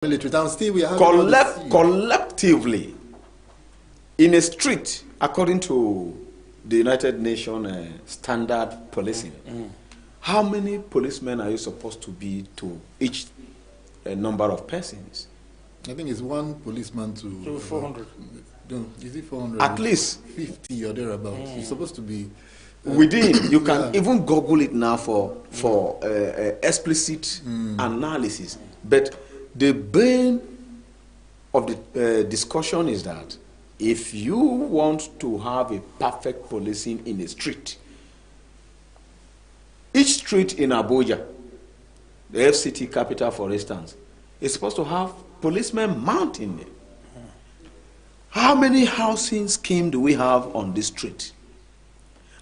military town. Still, we are having collectively in a street, according to the United Nations standard policing. How many policemen are you supposed to be to each number of persons? I think it's one policeman to 400. No, is it 400? At least 50 or thereabouts. It's supposed to be within. You can even Google it now for explicit analysis. But the bane of the discussion is that if you want to have a perfect policing in a street, each street in Abuja, the FCT capital for instance, is supposed to have policemen mounting it. How many housing schemes do we have on this street?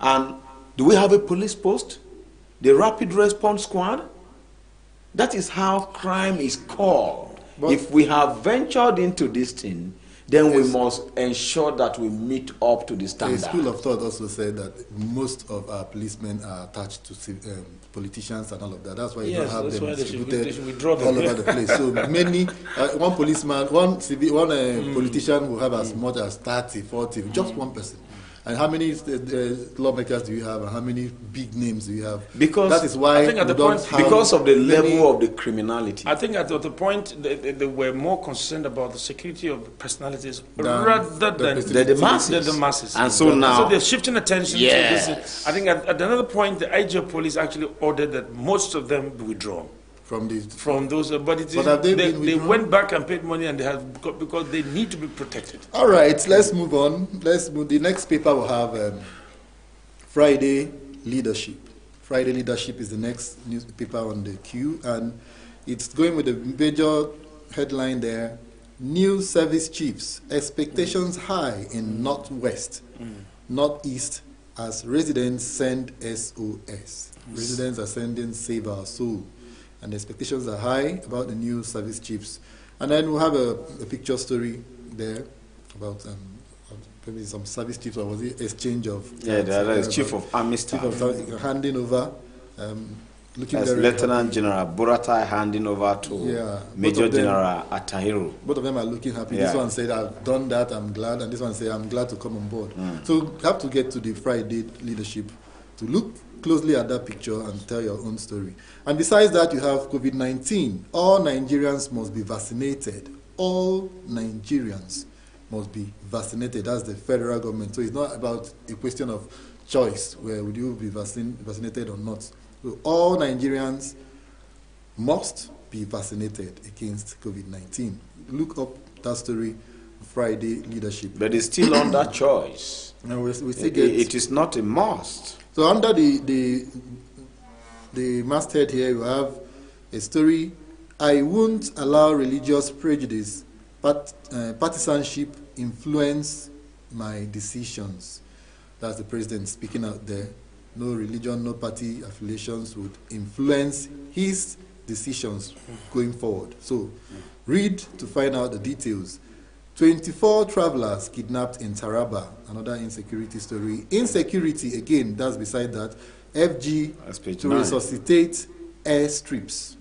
And do we have a police post? The rapid response squad? That is how crime is called. But if we have ventured into this thing, then we must ensure that we meet up to the standard. A school of thought also said that most of our policemen are attached to politicians and all of that. That's why you don't have them distributed all over the place. So many, one policeman, one politician will have as much as 30, 40, just one person. And how many lawmakers do you have, and how many big names do you have? Because that is why because of the level of the criminality. I think at the point they were more concerned about the security of the personalities rather than the masses. The masses. And so now, so they're shifting attention. Yes. To this. I think at another point, the IG of police actually ordered that most of them be withdrawn. From those, but they went back and paid money, and they have because they need to be protected. All right, let's move on. The next paper will have Friday Leadership. Friday Leadership is the next newspaper on the queue, and it's going with a major headline there: New service chiefs, expectations high in Northwest, Northeast as residents send SOS. Residents are sending Save Our Soul. And the expectations are high about the new service chiefs. And then we'll have a picture story there about maybe some service chiefs, or was it exchange of... Yeah, there is Chief of Army Staff. Handing over. As Lieutenant General Buratai handing over to Major General Atahiru. Both of them are looking happy. This one said, I've done that, I'm glad. And this one said, I'm glad to come on board. So you have to get to the Friday Leadership to look closely at that picture and tell your own story. And besides that, you have COVID-19. All Nigerians must be vaccinated. All Nigerians must be vaccinated. That's the federal government. So it's not about a question of choice, where would you be vaccinated or not. So all Nigerians must be vaccinated against COVID-19. Look up that story, Friday Leadership. But it's still under choice. And we still get, it is not a must. So under the masthead here, you have a story: I won't allow religious prejudice, partisanship influence my decisions. That's the president speaking out there. No religion, no party affiliations would influence his decisions going forward. So read to find out the details. 24 travelers kidnapped in Taraba, another insecurity story. Insecurity, again, that's beside that. FG to resuscitate airstrips.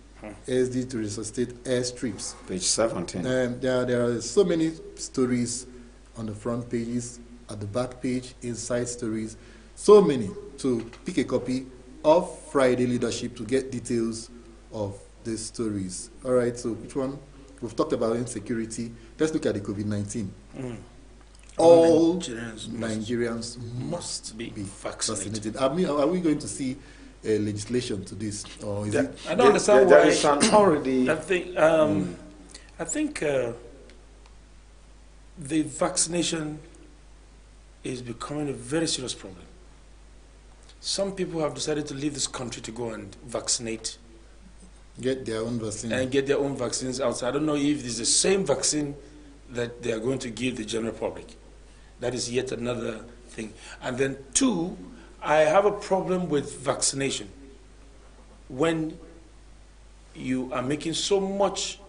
SD to resuscitate airstrips. Page 17. There are so many stories on the front pages, at the back page, inside stories. So many. So pick a copy of Friday Leadership to get details of these stories. All right, so which one? We've talked about insecurity. Let's look at the COVID-19. All Nigerians must be vaccinated. Are we going to see legislation to this? Or is it? I don't understand why. There is an already. I think the vaccination is becoming a very serious problem. Some people have decided to leave this country to go and vaccinate. Get their own vaccine. And get their own vaccines outside. I don't know if it's the same vaccine that they are going to give the general public. That is yet another thing. And then two, I have a problem with vaccination. When you are making so much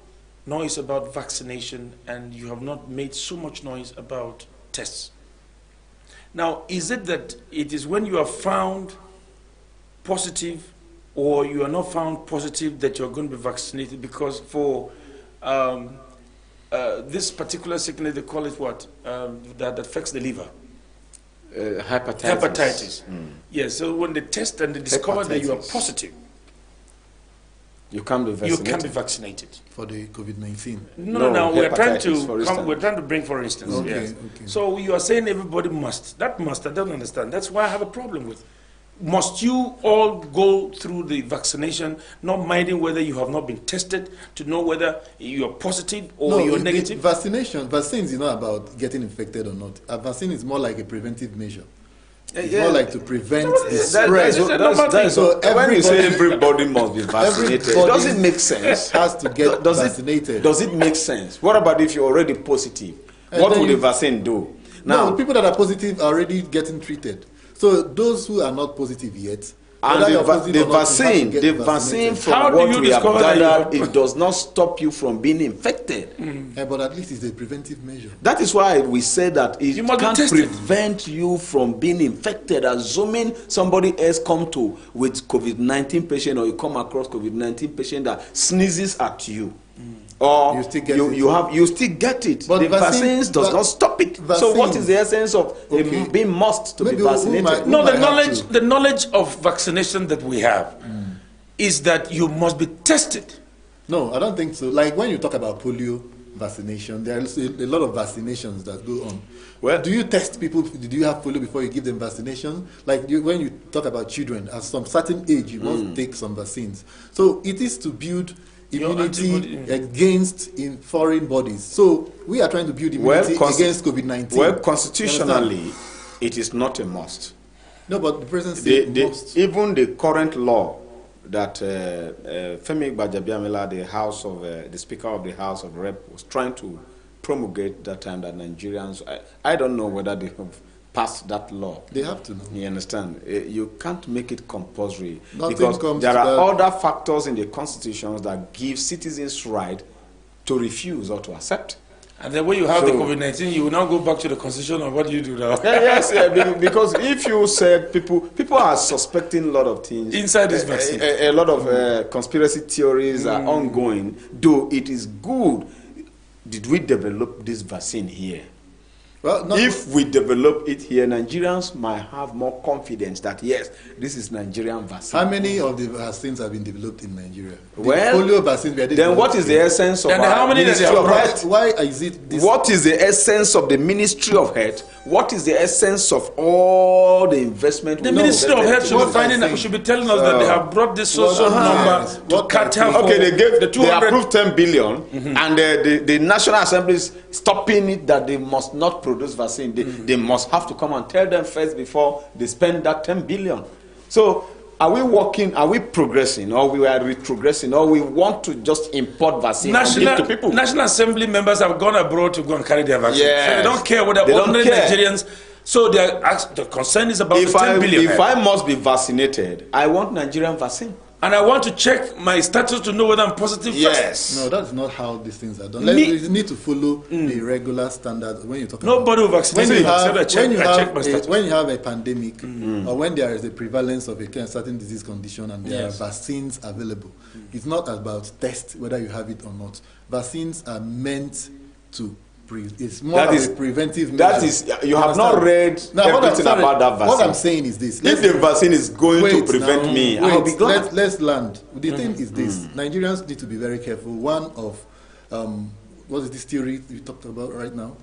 noise about vaccination and you have not made so much noise about tests. Now, is it that it is when you are found positive or you are not found positive that you're going to be vaccinated? Because for this particular sickness, they call it what? That affects the liver. Hepatitis. Hepatitis. Yes, so when they test and they discover that you are positive, you can't be vaccinated. you can be vaccinated. For the COVID-19. No, we're trying hepatitis, we're trying to bring, for instance. Okay, Yes. okay. So you are saying everybody must. That must, I don't understand. That's why I have a problem with. Must you all go through the vaccination, not minding whether you have not been tested to know whether you're positive or you're negative? Vaccines is not about getting infected or not. A vaccine is more like a preventive measure. It's more like to prevent the spread. So when you say everybody must be vaccinated, does it make sense? Has to get vaccinated. Does it make sense? What about if you're already positive? What will the vaccine do? Now, people that are positive are already getting treated. So those who are not positive yet, and the vaccine from what we have gathered, it does not stop you from being infected. But at least it's a preventive measure. That is why we say that it can't prevent you from being infected. Assuming somebody else come to with COVID-19 patient, or you come across COVID-19 patient that sneezes at you, or you still get it. But the vaccines does not stop it. So what is the essence of being must to be vaccinated? The knowledge of vaccination that we have is that you must be tested. No, I don't think so. Like when you talk about polio vaccination, there's a lot of vaccinations that go on. Well, do you test people? Do you have polio before you give them vaccination? Like when you talk about children, at some certain age, you must take some vaccines. So it is to build immunity against in foreign bodies. So we are trying to build immunity against COVID-19. Well, constitutionally, it is not a must. No, but the president said must. Even the current law that Femi Gbajabiamila, the Speaker of the House of Rep, was trying to promulgate that time, that Nigerians, I don't know whether they have passed that law. They have to know. You understand? You can't make it compulsory. Nothing because there are other factors in the constitutions that give citizens right to refuse or to accept. And then when you have the COVID-19, you will now go back to the constitution, or what do you do now? Yes, because if you said people are suspecting a lot of things. Inside this vaccine. A lot of conspiracy theories are ongoing, though it is good. Did we develop this vaccine here? Well, if we develop it here, Nigerians might have more confidence that yes, this is Nigerian vaccine. How many of the vaccines have been developed in Nigeria? Well, polio vaccine. Then what is the essence of how many Ministry of Health? Why is it this? What is the essence of the Ministry of Health? What is the essence of all the investment? The Ministry of Health should be telling us that they have brought this social number to cater. Okay, they approved 10 billion, and the National Assembly is stopping it that they must not produce vaccine. They must have to come and tell them first before they spend that 10 billion. So are we working, are we progressing, or we are retrogressing, or we want to just import vaccine and give to people? National Assembly members have gone abroad to go and carry their vaccine. Yes. So they don't care whether ordinary Nigerians. So the concern is about the 10 billion. If I must be vaccinated, I want Nigerian vaccine. And I want to check my status to know whether I'm positive first. No, that's not how these things are done. You need to follow the regular standard when you talk about. Nobody will vaccinate when you have a pandemic or when there is a prevalence of a certain disease condition and there are vaccines available. It's not about test whether you have it or not. Vaccines are meant to it's more of a preventive measure. That is, you have not read everything about that vaccine. What I'm saying is this. If the vaccine is going to prevent me, I'll be glad. Let's land. The thing is this. Nigerians need to be very careful. One of, what is this theory you talked about right now?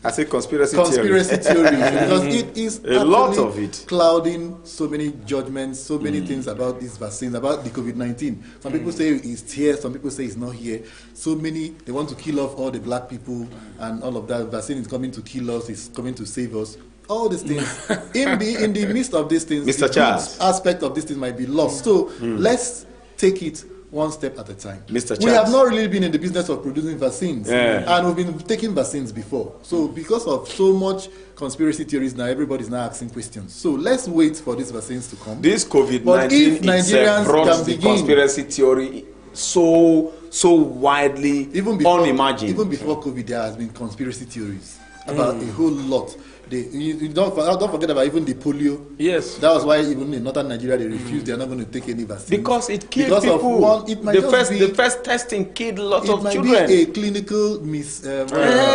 I say conspiracy theory. Because it is a lot of it clouding so many judgments, so many things about these vaccines, about the COVID-19. Some people say it's here, some people say it's not here. So many, they want to kill off all the black people and all of that. Vaccine is coming to kill us, it's coming to save us. All these things, in the midst of these things, Mr. Charles, aspect of this thing might be lost. So let's take it one step at a time. Mr. Charles. We have not really been in the business of producing vaccines, and we've been taking vaccines before. So because of so much conspiracy theories now, everybody's now asking questions. So let's wait for these vaccines to come. This COVID-19 itself brought the conspiracy theory so widely unimagined. Even before COVID, there has been conspiracy theories. about a whole lot. You don't forget about even the polio. Yes. That was why even in northern Nigeria they refused. They are not going to take any vaccine. Because it killed people. The first testing killed a lot of children. It might be a clinical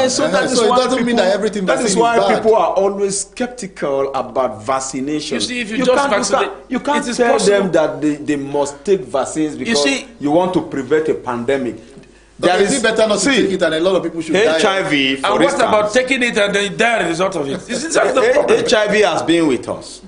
so it doesn't mean that everything that is why people are always skeptical about vaccination. You see, if you just vaccinate, you can't tell them that they must take vaccines because you want to prevent a pandemic. It's better not to take it, and a lot of people should die. HIV, for and what about taking it and then die as a result of it? HIV has been with us.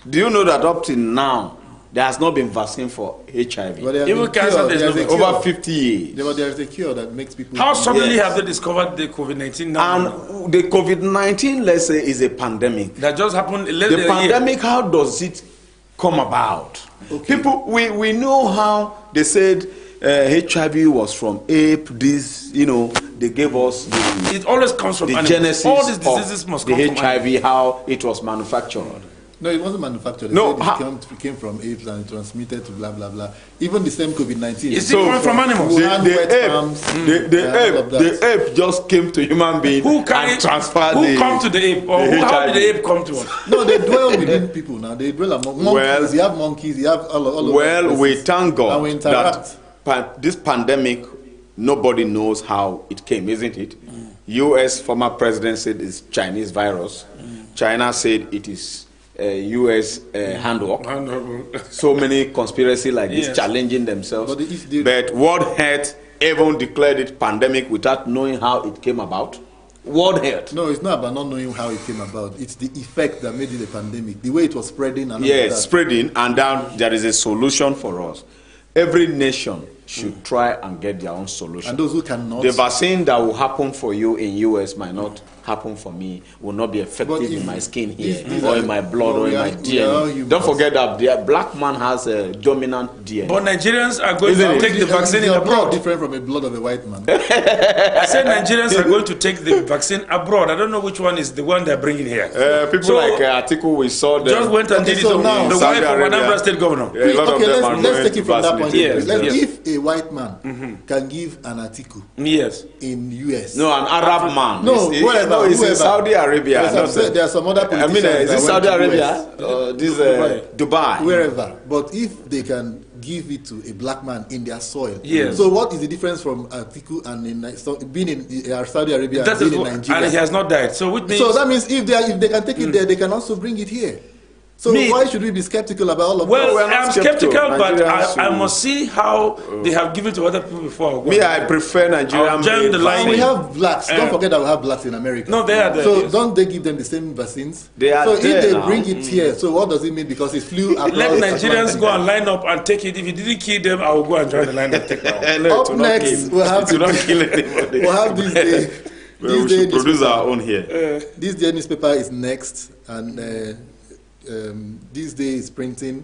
Do you know that up to now, there has not been vaccine for HIV? Even cancer, over 50 years. There is a cure that makes people... How suddenly have they discovered the COVID-19 now? And the COVID-19, let's say, is a pandemic. That just happened The pandemic, how does it come about? Okay. People, we know how they said... HIV was from ape. They gave us it always comes from the animals. genesis All these diseases must come the from HIV, animals. how it was manufactured. No, it wasn't manufactured. It came from apes and transmitted to blah blah blah. Even the same COVID-19. It's coming from animals. The ape just came to human being and transferred come to the ape? Or how did the ape come to us? No, they dwell within people now. They dwell among monkeys. You have monkeys. You have all of we thank God and we interact. that this pandemic, nobody knows how it came, isn't it? U.S. former president said it's Chinese virus. China said it is U.S. handwork. So many conspiracy like this challenging themselves. But World Health even declared it pandemic without knowing how it came about. World Health. No, it's not about not knowing how it came about. It's the effect that made it a pandemic. The way it was spreading. And spreading, and then there is a solution for us. Every nation should try and get their own solution. And those who cannot. The vaccine that will happen for you in US might not happen for me, will not be effective in my skin here, or in my blood, or in my DNA. Don't forget that the black man has a dominant DNA. But Nigerians are going to take the vaccine in abroad. Different from the blood of a white man. I said Nigerians are going to take the vaccine abroad. I don't know which one is the one they're bringing here. People like Atiku, we saw them. Just went and did it. The wife of Anambra State Governor. Let's take it from that point. If a white man can give an Atiku in US. No, an Arab man. No, whatever. No, it's in Saudi Arabia. There are some other politicians. Is it Saudi Arabia? Dubai. Wherever. But if they can give it to a black man in their soil. Yes. So what is the difference from Atiku and being in Saudi Arabia and being in Nigeria? And he has not died. So that means if they can take it there, they can also bring it here. So why should we be skeptical about all of that? Well, I'm skeptical, but I must see how they have given to other people before. I prefer Nigerian. We have blacks. Don't forget that we have blacks in America. No, they are there. So don't they give them the same vaccines? They are so there if they now. bring it here, so what does it mean? Because it flew across. Let Nigerians go and line up and take it. If you didn't kill them, I will go and try to line up and take it. Up next, we'll have this day. We should produce our own here. This day newspaper is next, and this day is printing.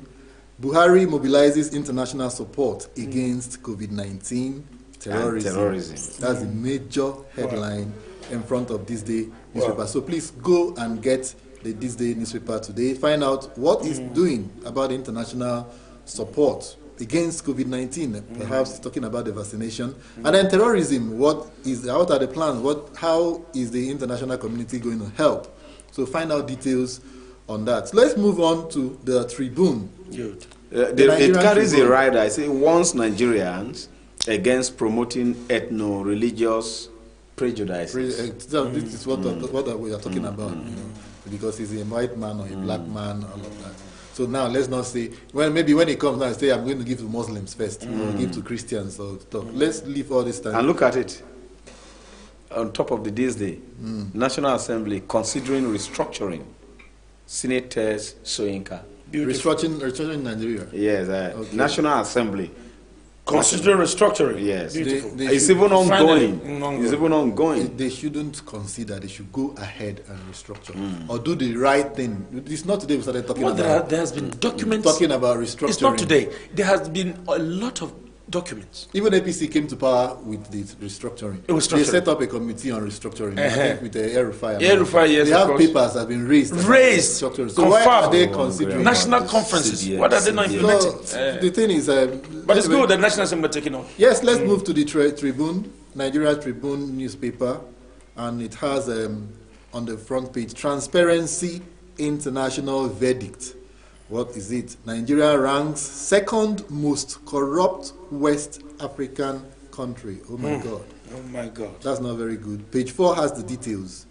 Buhari mobilizes international support against COVID-19 terrorism. That's the major headline in front of this day newspaper. So please go and get the This Day newspaper today. Find out what it's doing about the international support against COVID-19. Perhaps talking about the vaccination. And then terrorism. What are the plans? How is the international community going to help? So find out details on that. So let's move on to the Tribune. It carries a rider. I say warns Nigerians against promoting ethno-religious prejudices. This is what we are talking about, because he's a white man or a black man, all of that. So now let's not say, maybe when he comes now, say I'm going to give to Muslims first, or give to Christians or stuff. Let's leave all this time. And look at it. On top of this day, National Assembly considering restructuring. Senators Soyinka. Restructuring Nigeria. Yes, okay. National Assembly. Consider restructuring. Yes. It's even ongoing. It's even ongoing. They shouldn't consider, they should go ahead and restructure. Or do the right thing. It's not today we started talking about. There has been documents. Talking about restructuring. It's not today. There has been a lot of documents. Even APC came to power with the restructuring. They set up a committee on restructuring. I think with the Erufai. Yes, they have papers that have been raised. So why are they considering national conferences? What are they not implementing? The thing is, but it's good that National Assembly are taking off. Yes, let's move to the Tribune, Nigeria Tribune newspaper, and it has on the front page. Transparency International Verdict. What is it? Nigeria ranks second most corrupt West African country. Oh my God. Oh my God. That's not very good. Page 4 has the details.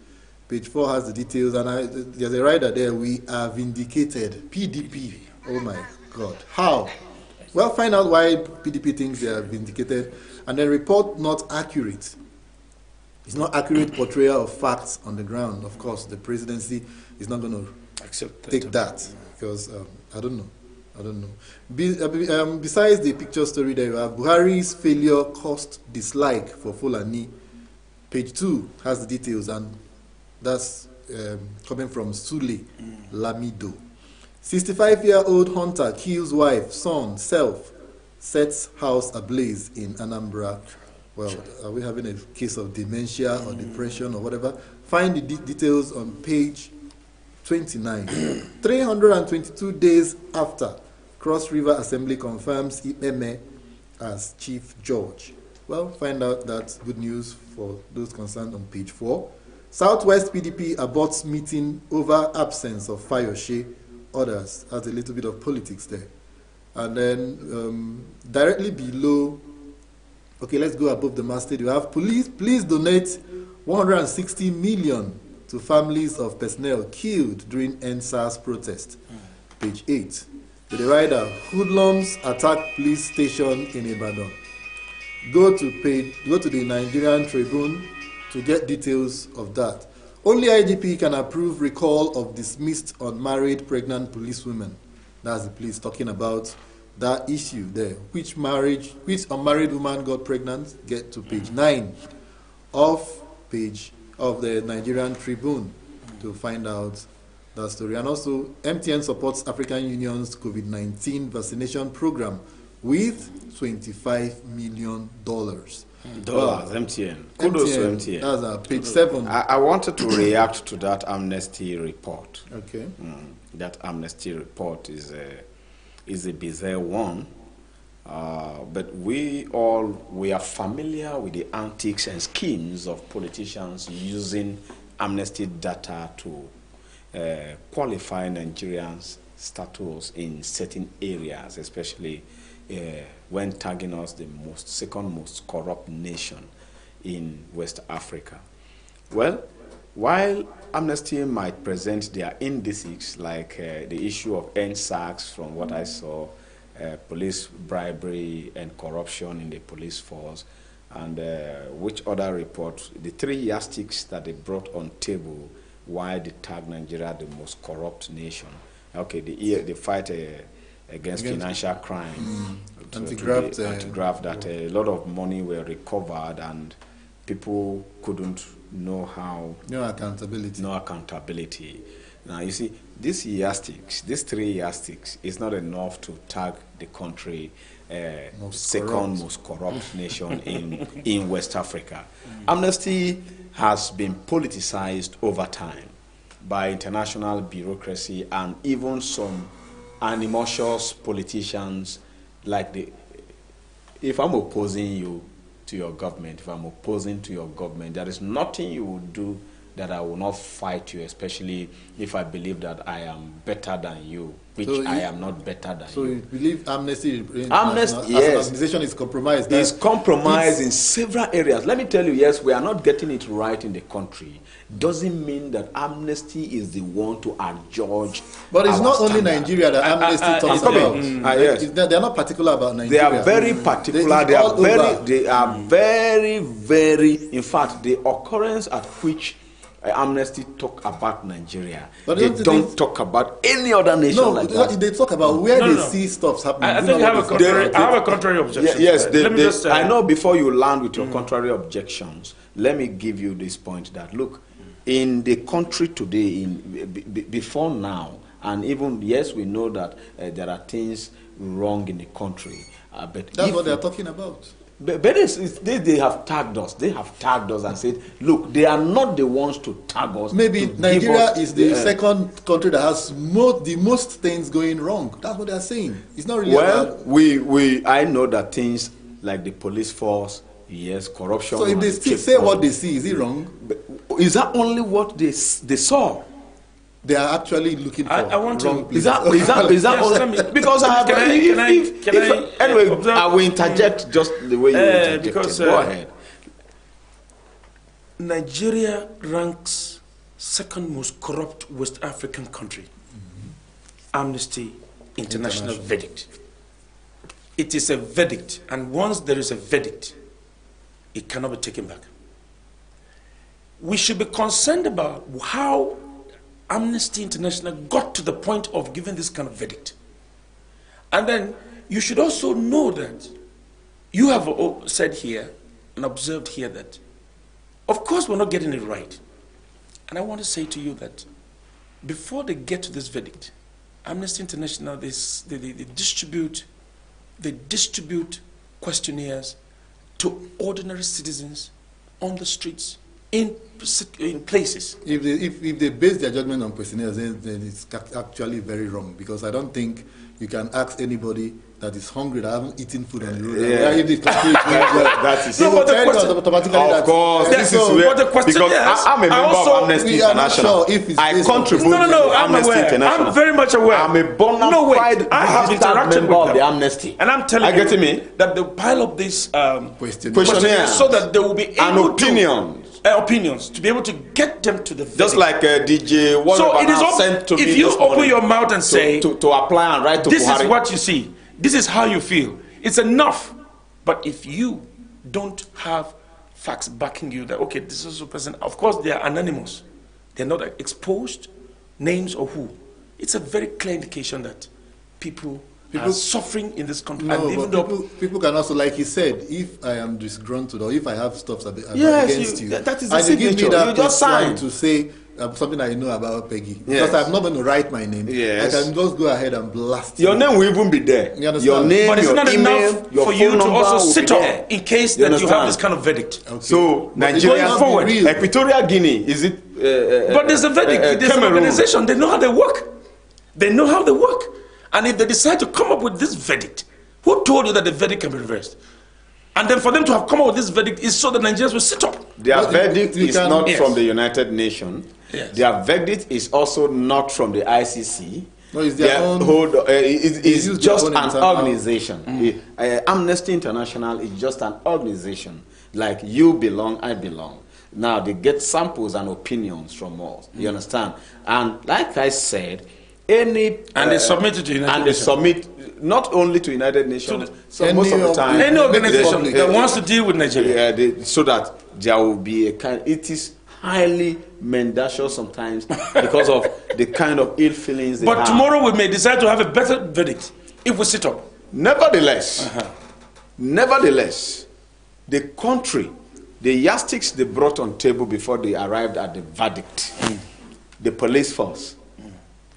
Page 4 has the details, and there's a writer there. We are vindicated. PDP. Oh my God. How? Well, find out why PDP thinks they are vindicated, and then report not accurate. It's not accurate portrayal of facts on the ground. Of course, the presidency is not going to take that, because I don't know. Besides the picture story there, you have Buhari's failure cost dislike for Fulani. Page 2 has the details, and that's coming from Sule Lamido. 65-year-old hunter kills wife, son, self, sets house ablaze in Anambra. Well, are we having a case of dementia or depression or whatever? Find the details on page 29. 322 days after, Cross River Assembly confirms Ipeme as Chief Judge. Well, find out that good news for those concerned on page 4. Southwest PDP aborts meeting over absence of Fayoshe. Others has a little bit of politics there. And then directly below, okay, let's go above the masthead. You have police, please donate 160 million to families of personnel killed during NSAS protest. Page 8. To the rider, hoodlums attack police station in Ibadan. Go to the Nigerian Tribune to get details of that. Only IGP can approve recall of dismissed unmarried pregnant policewomen. That's the police talking about that issue there. Which unmarried woman got pregnant? Get to page 9 of the Nigerian Tribune to find out that story. And also, MTN supports African Union's COVID-19 vaccination program with $25 million. MTN. Kudos to MTN. That's page 7. I wanted to react to that amnesty report. Okay. That amnesty report is a bizarre one. But we are familiar with the antics and schemes of politicians using amnesty data to qualify Nigerians' status in certain areas, especially when tagging us the second most corrupt nation in West Africa. Well, while Amnesty might present their indices, like the issue of NSACs, from what I saw, police bribery and corruption in the police force, and which other report, the 3 yardsticks that they brought on table, why they tag Nigeria the most corrupt nation. Okay, the fight against financial crime, anti-graft, that a lot of money were recovered and people couldn't know how. No accountability. Now you see, these 3 yardsticks is not enough to tag the country second most corrupt nation in West Africa. Amnesty has been politicized over time by international bureaucracy and even some animosious politicians. Like if I'm opposing you to your government, there is nothing you will do that I will not fight you, especially if I believe that I am better than you, which I am not better than you. So you believe Amnesty yes, as an organization is compromised? It's compromised in several areas. Let me tell you, yes, we are not getting it right in the country. Doesn't mean that Amnesty is the one to adjudge. But it's not only Nigeria that Amnesty talks about. Yes. They are not particular about Nigeria. They are very particular. They are very, very, in fact, the occurrence at which Amnesty talk about Nigeria, but they don't talk about any other nation. No, like that. They talk about where they see stuff happening. I think I have a contrary objection. Yes, I know. Before you land with your contrary objections, let me give you this point that, look, in the country today, before now, and even, yes, we know that there are things wrong in the country. But that's what they are talking about. But they have tagged us. They have tagged us and said, look, they are not the ones to tag us. Maybe Nigeria is the second country that has the most things going wrong. That's what they are saying. It's not really about... I know that things like the police force, yes, corruption... So if they still say what they see, is it wrong? is that only what they saw? They are actually looking for I want wrong to. place. Is that Yes, only, because I have anyway, I will interject just the way you interjected. Because, Go ahead. Nigeria ranks second most corrupt West African country. Amnesty International verdict. It is a verdict, and once there is a verdict, it cannot be taken back. We should be concerned about how Amnesty International got to the point of giving this kind of verdict. And then you should also know that you have said here and observed here that, of course, we're not getting it right. And I want to say to you that before they get to this verdict, Amnesty International, they distribute questionnaires to ordinary citizens on the streets, in places. If they base their judgment on questionnaires, then it's actually very wrong, because I don't think you can ask anybody that is hungry, that haven't eaten food on the road. That is no, but the question, of course, this is where, because I'm a member of Amnesty International. I contribute to Amnesty International. I'm very much aware. I'm a bona fide I have interacted member with of the Amnesty. And I'm telling you me? that they pile up these questionnaires so that they will be able opinions to be able to get them to the verdict. Just like DJ sent to me. If you open your mouth and say to apply and write to this Buhari, is what you see, this is how you feel, it's enough. But if you don't have facts backing you that, okay, this is a person, of course they are anonymous, they're not exposed, names or who, it's a very clear indication that people are suffering in this country. No, and even but people can also, like he said, if I am disgruntled or if I have stuff against you, that is the and they give me signature. that You just sign to say something I know about Peggy, because I'm not going to write my name. Yes. I can just go ahead and blast your name will even be there. You understand? Your name, but it's your not email, enough your for phone you to number also will sit be up there. in case You that you have understand? this kind of verdict. Okay. So Nigeria, forward. Equatorial Guinea, is it? But there's a verdict. There's an organization. They know how they work. They know how they work. And if they decide to come up with this verdict, who told you that the verdict can be reversed? And then for them to have come up with this verdict is so that Nigerians will sit up. Their verdict is not yes. from the United Nations. Yes. Their verdict is also not from the ICC. No, it's their own. It's just an organization. Amnesty International is just an organization. Like you belong, I belong. Now they get samples and opinions from us. You understand? And like I said, and they submit it to United Nations. And they submit not only to United Nations, so most of the time, any organization that wants to deal with Nigeria, so that there will be a kind. It is highly mendacious sometimes because of the kind of ill feelings they have. But tomorrow we may decide to have a better verdict if we sit up. Nevertheless, the country, the yardsticks they brought on table before they arrived at the verdict, the police force,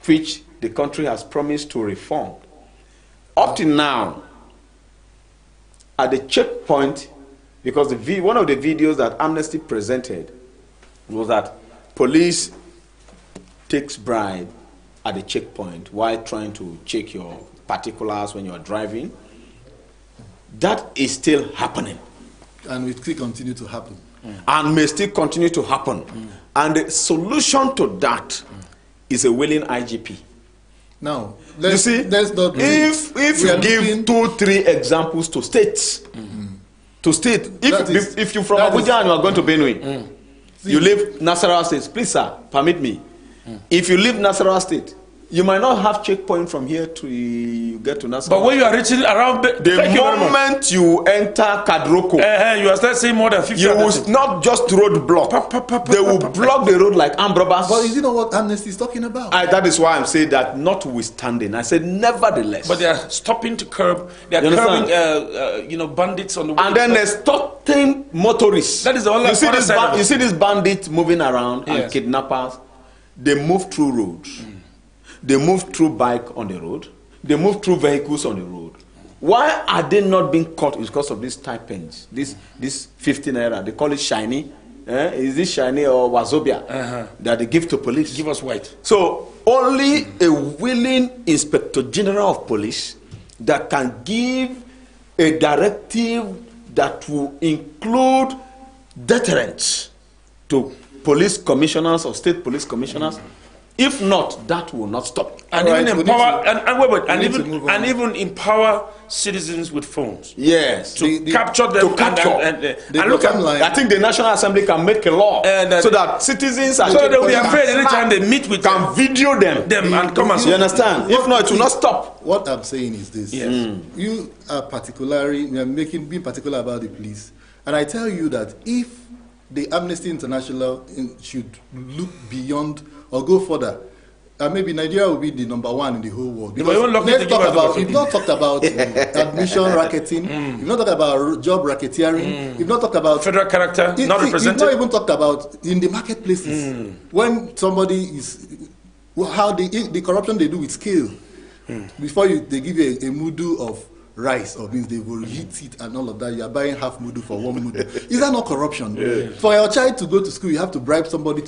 which the country has promised to reform. Up to now, at the checkpoint, because one of the videos that Amnesty presented was that police takes bribe at the checkpoint while trying to check your particulars when you are driving. That is still happening. And will still continue to happen. And may still continue to happen. And the solution to that is a willing IGP. Now, you see, if you give 2-3 examples to states, if you're from Abuja and you are going to Benue, you leave Nasarawa State, please sir, permit me. If you leave Nasarawa State, you might not have checkpoint from here to you get to Nasarawa. But when you are reaching around the moment you enter Kadroko, you are still seeing more than 50. You will not just road block. They will block the road like armed robbers. But you know what Amnesty is talking about? That is why I'm saying that notwithstanding. I said nevertheless. But they are stopping to curb. They are curbing, bandits on the way. And then they're stopping motorists. That is the only you see this bandit moving around and kidnappers. They move through roads. They move through bike on the road. They move through vehicles on the road. Why are they not being caught? It's because of these stipends. This 50 naira. They call it shiny. Is this shiny or wazobia that they give to police? Give us white. So only a willing Inspector General of Police that can give a directive that will include deterrence to police commissioners or state police commissioners. If not, that will not stop. And All even right, empower, we and even empower citizens with phones. Yes. To capture them. To capture. And look at, I think the National Assembly can make a law so that citizens and so they'll be afraid anytime they meet with can video them and come and you understand? If not, it will not stop. What I'm saying is this: you are being particular about the police, and I tell you that if the Amnesty International should look beyond or go further, maybe Nigeria will be the #1 in the whole world. Because we've not talked about admission racketing, we've not talked about job racketeering, we've not talked about federal character, not represented. We've not even talked about in the marketplaces when somebody is how the corruption they do with scale. Before they give you a mudu of rice or beans, they will heat it and all of that. You are buying half mudu for 1 mudu. Is that not corruption? For your child to go to school, you have to bribe somebody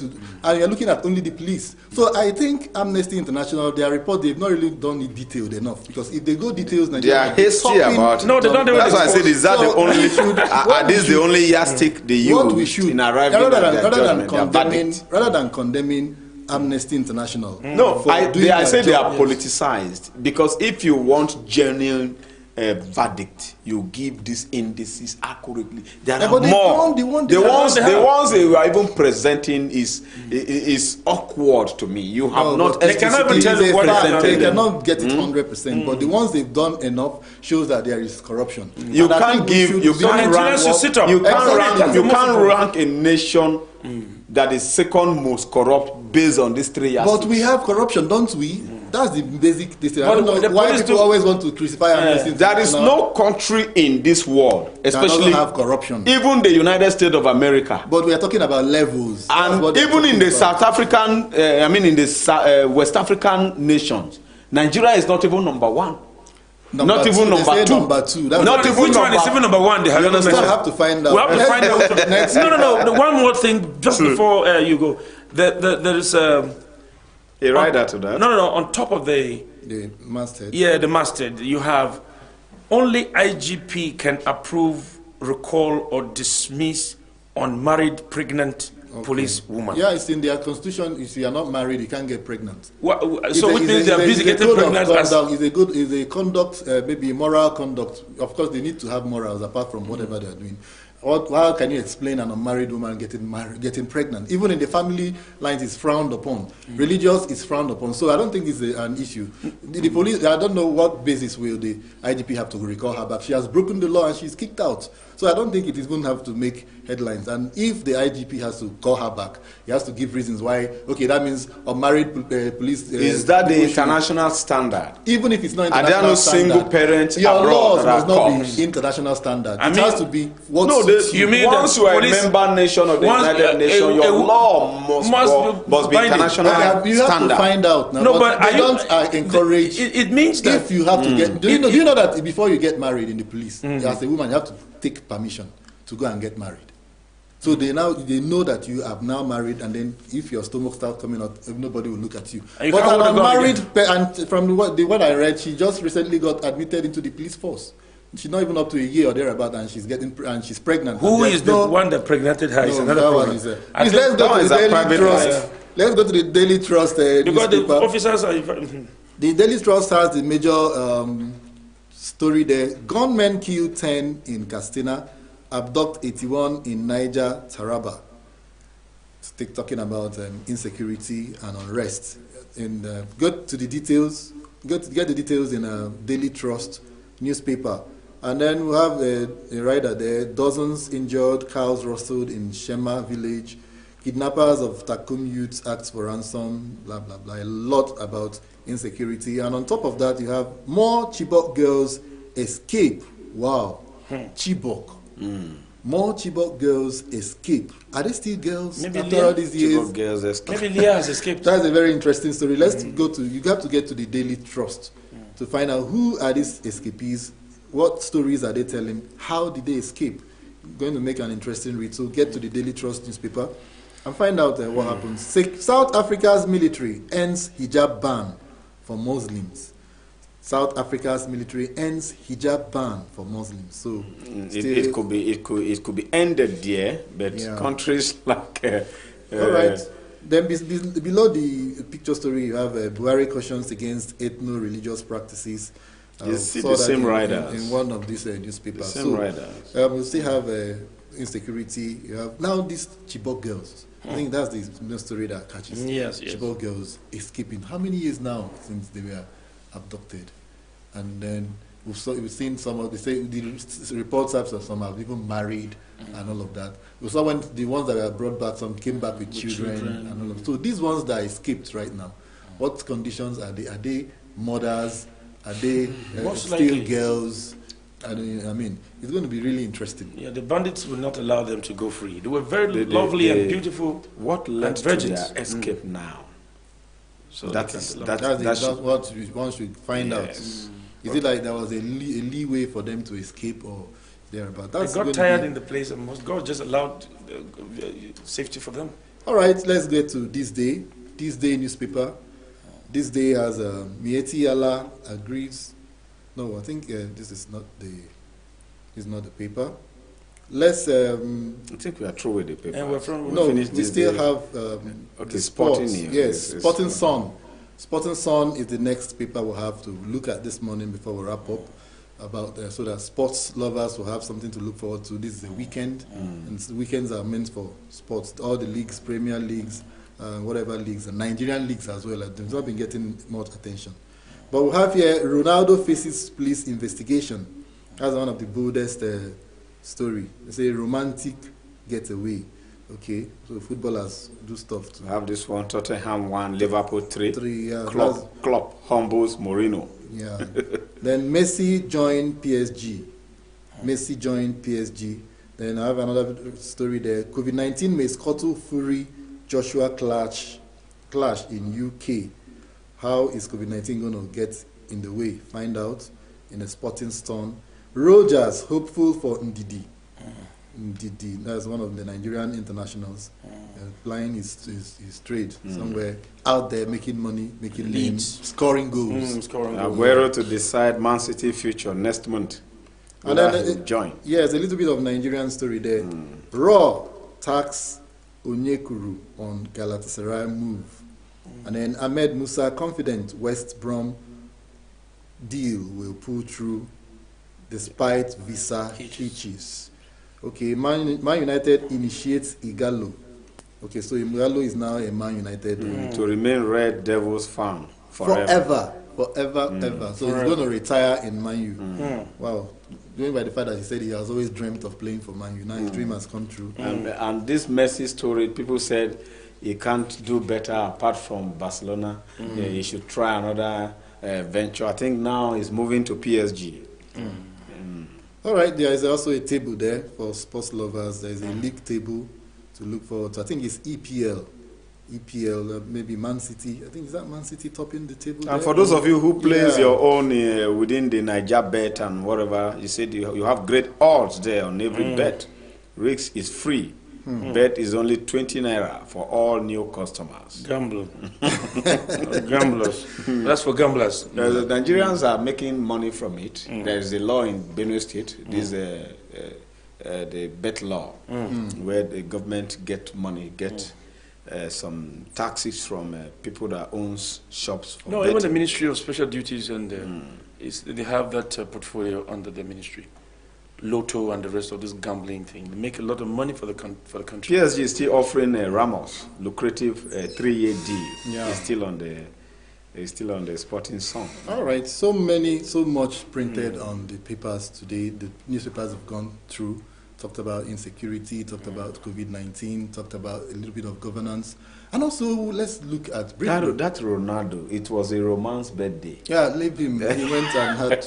and you're looking at only the police. So I think Amnesty International, their report, they've not really done it detailed enough, because if they go details, they are hasty about it. No, they don't. That's why I said, is that the only? Are these the only yardstick they use in arriving at their judgment? Rather than condemning Amnesty International. No, I say they are politicized, because if you want genuine verdict, you give these indices accurately. There are more. The ones they are even presenting is awkward to me. You have not. They cannot even tell you what they cannot get it 100%. But the ones they've done enough shows that there is corruption. You can't give. You can't rank a nation that is second most corrupt based on these 3 years. But we have corruption, don't we? That's the basic thing. I don't know why people always want to crucify Amnesty. There is no country in this world, especially have corruption. Even the United States of America. But we are talking about levels. And even in the South African, in the West African nations, Nigeria is not even #1. Not even number two. Not even which one is even #1? They have to find out. We have to find out. No. One more thing just before you go. There is a rider to that. No. On top of the masthead. Yeah, the masthead. You have only IGP can approve, recall, or dismiss unmarried pregnant police woman. Yeah, it's in their constitution. If you are not married, you can't get pregnant. So which means they are busy getting pregnant. It's a conduct, maybe moral conduct. Of course, they need to have morals apart from whatever they are doing. How can you explain an unmarried woman getting pregnant? Even in the family lines, it's frowned upon. Religious is frowned upon. So I don't think it's an issue. The police, I don't know what basis will the IGP have to recall her back. She has broken the law and she's kicked out. So I don't think it is going to have to make headlines. And if the IGP has to call her back, he has to give reasons why. Okay, that means unmarried police. Is that the international standard? Even if it's not international standard. Are there no single parents abroad? Your laws must not be international standard. It has to be what you mean once you are a member nation of the United Nations, your law must be international standard. You have to find out now. No, but they don't encourage. It means that if you have to get. Do you know that before you get married in the police, as a woman, you have to take permission to go and get married. So they know that you have now married, and then if your stomach starts coming out, nobody will look at you. But an unmarried, and from what I read, she just recently got admitted into the police force. She's not even up to a year or thereabout, and she's pregnant. Who is the one that pregnated her? Is another problem. Let's go to the Daily Trust. Let's go to the Daily Trust. Because the officers are. The Daily Trust has the major story there. Gunmen kill 10 in Katsina, abduct 81 in Niger, Taraba. Talking about insecurity and unrest. And go to the details. Get the details in a Daily Trust newspaper. And then we have a rider there. Dozens injured, cows rustled in Shema village. Kidnappers of Takum youths ask for ransom. Blah blah blah. A lot about insecurity. And on top of that, you have more Chibok girls escape. Wow. Chibok. More Chibok girls escape. Are they still girls after all these years? Chibok girls escape. Maybe Leah has escaped. That's a very interesting story. You have to get to the Daily Trust to find out who are these escapees, what stories are they telling, how did they escape. I'm going to make an interesting read. So get to the Daily Trust newspaper and find out what happens. South Africa's military ends hijab ban for Muslims. South Africa's military ends hijab ban for Muslims. So it could be ended there, but countries like All right. Then below the picture story, you have Buhari cautions against ethno-religious practices. You see the same riders in one of these newspapers. The same riders. We still have insecurity. You have now these Chibok girls. I think that's the main story that catches. Yes. Chibok girls escaping. How many years now since they were abducted? And then we've seen some of the reports have some have even married and all of that. We saw when the ones that were brought back, some came back with children and all of that. So these ones that escaped right now, what conditions are they? Are they mothers? Are they still girls? I mean, it's going to be really interesting. Yeah, the bandits will not allow them to go free. They were very lovely and beautiful. What led to their escape now? So that's what one should find out. Is it like there was a leeway for them to escape or thereabout? They got tired in the place, and God just allowed safety for them. All right, let's get to this day. This day newspaper. This day has Mieti Allah agrees. No, I think this is not the paper. Let's. I think we are through with the paper. And we still have the sports. Yes, Sporting Sun. Sporting Sun is the next paper we'll have to look at this morning before we wrap up. About so that sports lovers will have something to look forward to. This is a weekend, and weekends are meant for sports. All the leagues, Premier Leagues, whatever leagues, and Nigerian leagues as well. They've not been getting much attention. But we have here Ronaldo faces police investigation. That's one of the boldest story. They say romantic getaway. Okay, so footballers do stuff too. We have this one: Tottenham 1, Liverpool 3. Yeah, Klopp humbles Mourinho. Yeah. Then Messi joined PSG. Messi joined PSG. Then I have another story there. COVID-19 may scuttle Fury Joshua clash in UK. How is COVID-19 going to get in the way? Find out in a Sporting Stone. Rogers hopeful for Ndidi. Ndidi, that's one of the Nigerian internationals. Plying his trade somewhere out there, making money, making leads, scoring goals. Aguero to decide Man City future next month. And then join. Yes, a little bit of Nigerian story there. Raw tax Onyekuru on Galatasaray move. And then Ahmed Musa confident West Brom deal will pull through despite visa hitches. Okay, Man United initiates Igalo. Okay, so Igalo is now a Man United. To remain Red Devils fan forever. Ever. So he's going to retire in Man U. Wow. Going by the fact that he said he has always dreamt of playing for Man U. Now his dream has come true. And this Messi story, people said he can't do better apart from Barcelona. He should try another venture. I think now he's moving to PSG. All right, there is also a table there for sports lovers. There is a league table to look forward to. I think it's EPL, maybe Man City. I think is that Man City topping the table. And for those of you who plays your own within the Niger bet and whatever, you said you have great odds there on every bet. Risk is free. Bet is only 20 naira for all new customers. Gamblers. That's for gamblers. The Nigerians are making money from it. There is a law in Benue State. This is the bet law, where the government get money, some taxes from people that owns shops. For betting. Even the Ministry of Special Duties and they have that portfolio under the ministry. Lotto and the rest of this gambling thing. They make a lot of money for the country. PSG is still offering Ramos lucrative 3-year deal. Yeah. It's still on the Sporting Sun. All right, so much printed on the papers today. The newspapers have gone through, talked about insecurity, talked about COVID-19, talked about a little bit of governance. And also, let's look at... That Ronaldo, it was a romance birthday. Yeah, leave him. He went and had...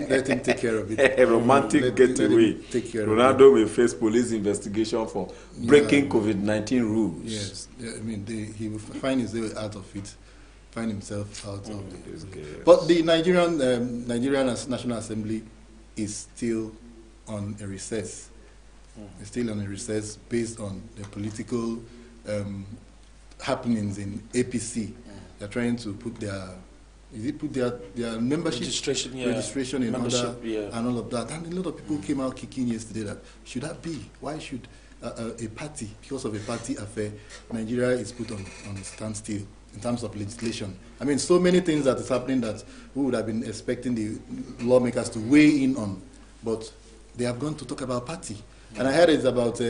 let him take care of it. A romantic getaway. Take care Ronaldo will face police investigation for breaking COVID-19 rules. Yes. Yeah, I mean, he will find his way out of it. Find himself out of it. But the Nigerian National Assembly is still on a recess. It's still on a recess based on the political happenings in APC. They're trying to put their membership registration in order and all of that. And a lot of people came out kicking yesterday that should that be? Why should a party, because of a party affair, Nigeria is put on a standstill in terms of legislation. I mean, so many things that is happening that we would have been expecting the lawmakers to weigh in on, but they have gone to talk about party. And I heard it's about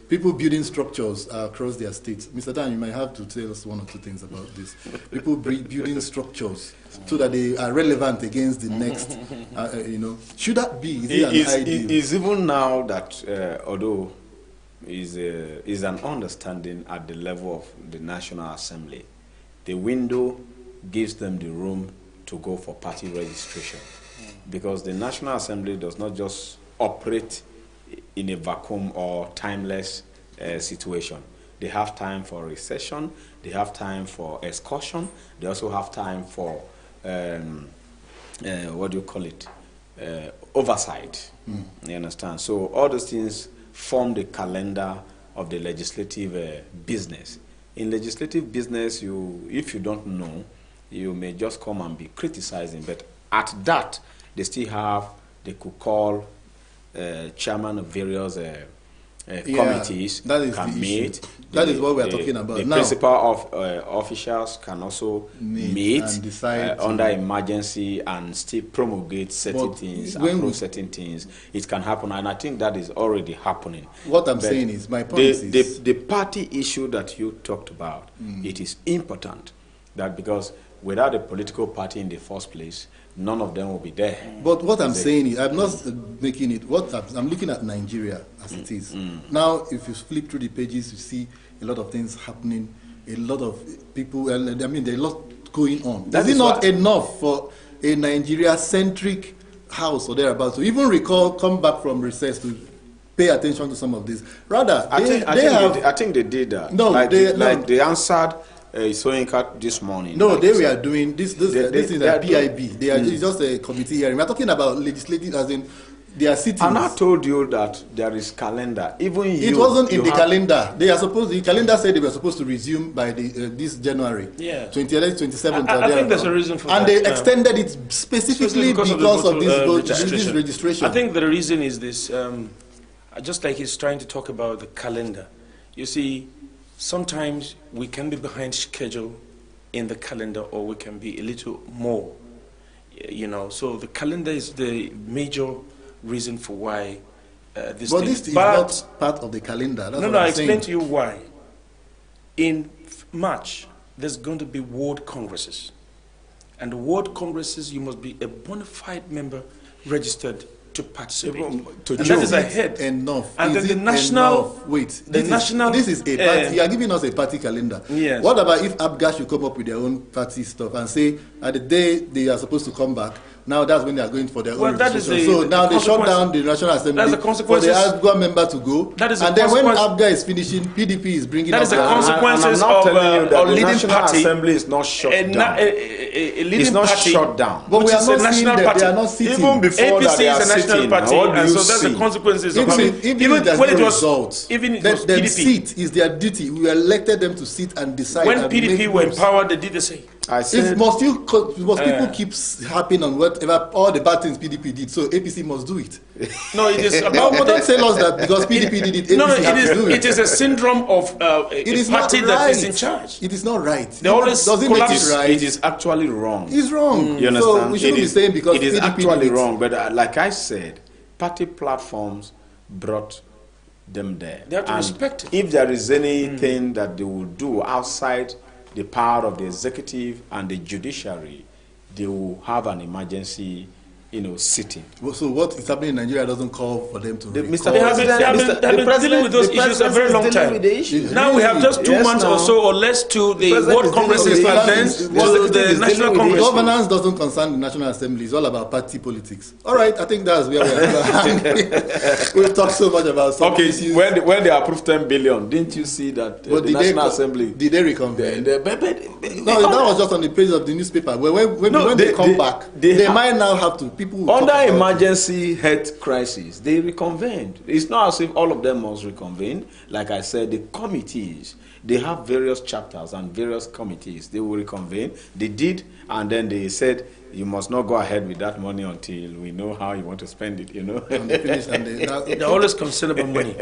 people building structures across their states. Mr. Dan, you might have to tell us one or two things about this. People building structures so that they are relevant against the next, Should that be? Is it an ideal? It is even now that, although is an understanding at the level of the National Assembly, the window gives them the room to go for party registration. Because the National Assembly does not just operate in a vacuum or timeless situation. They have time for recession, they have time for excursion, they also have time for, oversight. You understand? So all those things form the calendar of the legislative business. In legislative business, if you don't know, you may just come and be criticizing, but at that, they could call chairman of various committees can meet. That is what we are talking about. The now, principal of officials can also meet and decide under emergency and still promulgate certain things, approve certain things. It can happen, and I think that is already happening. What I'm saying is, my point is... The party issue that you talked about, it is important that because without a political party in the first place, none of them will be there. But what I'm saying is, I'm not making it, I'm looking at Nigeria as it is. Now, if you flip through the pages, you see a lot of things happening, a lot of people, and I mean, there's a lot going on. Is it not enough for a Nigeria-centric house or thereabouts to even come back from recess to pay attention to some of this? Rather, I think they did that. No, they answered Soyinka this morning. No, they were doing this is a PIB. It's just a committee hearing. We're talking about legislative, as in their sittings. And I told you that there is calendar. Even it wasn't in the calendar. The calendar said they were supposed to resume by this January. Yeah. 28th, 27th. I think there's a reason for that. And they extended it specifically because of this registration. I think the reason is this. Just like he's trying to talk about the calendar. You see, sometimes we can be behind schedule in the calendar, or we can be a little more, So the calendar is the major reason for why this. But this is not part of the calendar. That's I explain to you why. In March, there's going to be world congresses, and the world congresses, you must be a bona fide member, registered to participate. And that is ahead. Enough. And then the national... Wait. This is a party. You are giving us a party calendar. Yes. What about if ABGA should come up with their own party stuff and say, at the day they are supposed to come back, now that's when they are going for their own registration. So now they shut down the National Assembly for the ABGA member to go. And then when ABGA is finishing, PDP is bringing up... That is the consequences of leading National party. Assembly is not shut down. It's not shut down. But we are not seeing that they are not sitting. Even before APC that they are is a national sitting, party, and so that's the consequences of having... Even when it was results, even it was them PDP. sit is their duty. We elected them to sit and decide. When PDP were empowered, they did the same. Must people keep harping on whatever all the bad things PDP did, so APC must do it. No, it is about... But don't tell us that because PDP did it, APC has to do it. It is a syndrome of a party that is in charge. It is not right. They always doesn't make it right. It is actually wrong. It's wrong. You understand? So we shouldn't be saying because it is PDP actually did it. wrong. But like I said, party platforms brought them there. They have to respect it. If there is anything that they will do outside the power of the executive and the judiciary, they will have an emergency, sitting. So what is happening in Nigeria doesn't call for them to... They have been dealing with those issues a very long time. Now we have just 2 months or so or less to the World Congresses and then the National Congress. Governance doesn't concern the National Assembly. It's all about party politics. All right, I think that's where we are. We've talked so much about some issues. When they approved 10 billion, didn't you see that the National Assembly... Did they reconvene? No, that was just on the page of the newspaper. When they come back, they might now have to... Under emergency health crisis, they reconvened. It's not as if all of them must reconvene. Like I said, the committees, they have various chapters and various committees. They will reconvene. They did, and then they said you must not go ahead with that money until we know how you want to spend it, you know. And they finish and They're always concerned about money.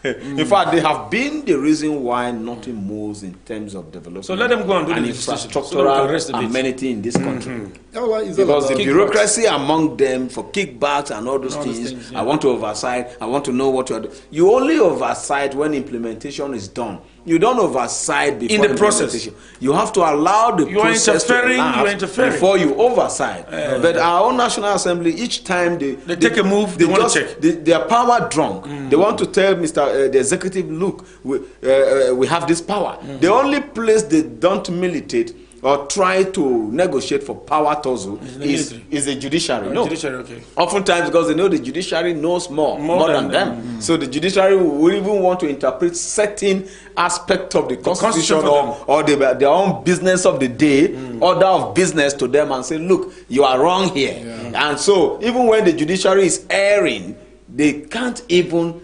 In fact, they have been the reason why nothing moves in terms of development. So let them go and do the infrastructural amenity in this country. Oh, why is Because the that? bureaucracy among them for kickbacks and all those things, I want to oversight, I want to know what you are doing. You only oversight when implementation is done. You don't oversight before in the process. You have to allow the process to last before you oversight. But our own National Assembly, each time they take a move, they want to check. They are power drunk. They want to tell the executive, look, we have this power. The only place they don't militate or try to negotiate for power tussle is the judiciary. No. Judiciary, okay. Oftentimes, because they know the judiciary knows more than them. So the judiciary will even want to interpret certain aspect of the constitution or their own business of the day, order of business to them and say, look, you are wrong here. Yeah. And so even when the judiciary is erring, they can't even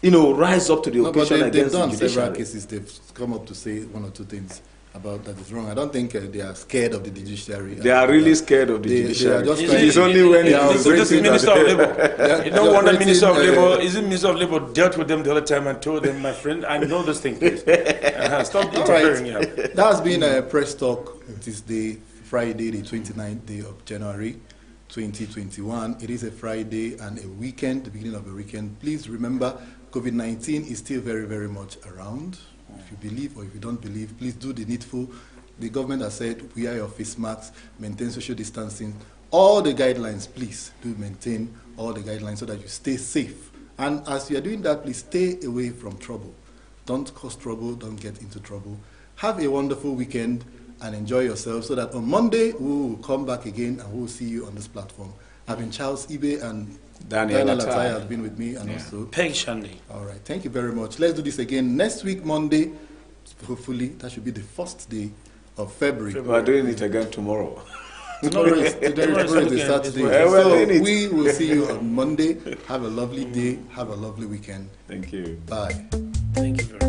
rise up to the occasion against the judiciary. They've done several cases. They've come up to say one or two things about that is wrong. I don't think they are scared of the judiciary. They are really scared of the judiciary. It's only when this Minister of Labour. You don't want the Minister of Labour. Is it Minister of Labour dealt with them the other time and told them, my friend, I know this thing, please. Stop interfering. Right. That has been a press talk this day, Friday, the 29th day of January 2021. It is a Friday and a weekend, the beginning of a weekend. Please remember, COVID-19 is still very, very much around. If you believe or if you don't believe, please do the needful. The government has said, wear your face masks, maintain social distancing. All the guidelines, please do maintain all the guidelines so that you stay safe. And as you are doing that, please stay away from trouble. Don't cause trouble, don't get into trouble. Have a wonderful weekend and enjoy yourself so that on Monday, we will come back again and we will see you on this platform. I've been Charles Ibe and Daniel Atai has been with me and also Peg Shanley. All right, thank you very much. Let's do this again next week, Monday. Hopefully, that should be the first day of February. We are doing it again tomorrow. Tomorrow is the Saturday. So we will see you on Monday. Have a lovely day. Have a lovely weekend. Thank you. Bye. Thank you very much.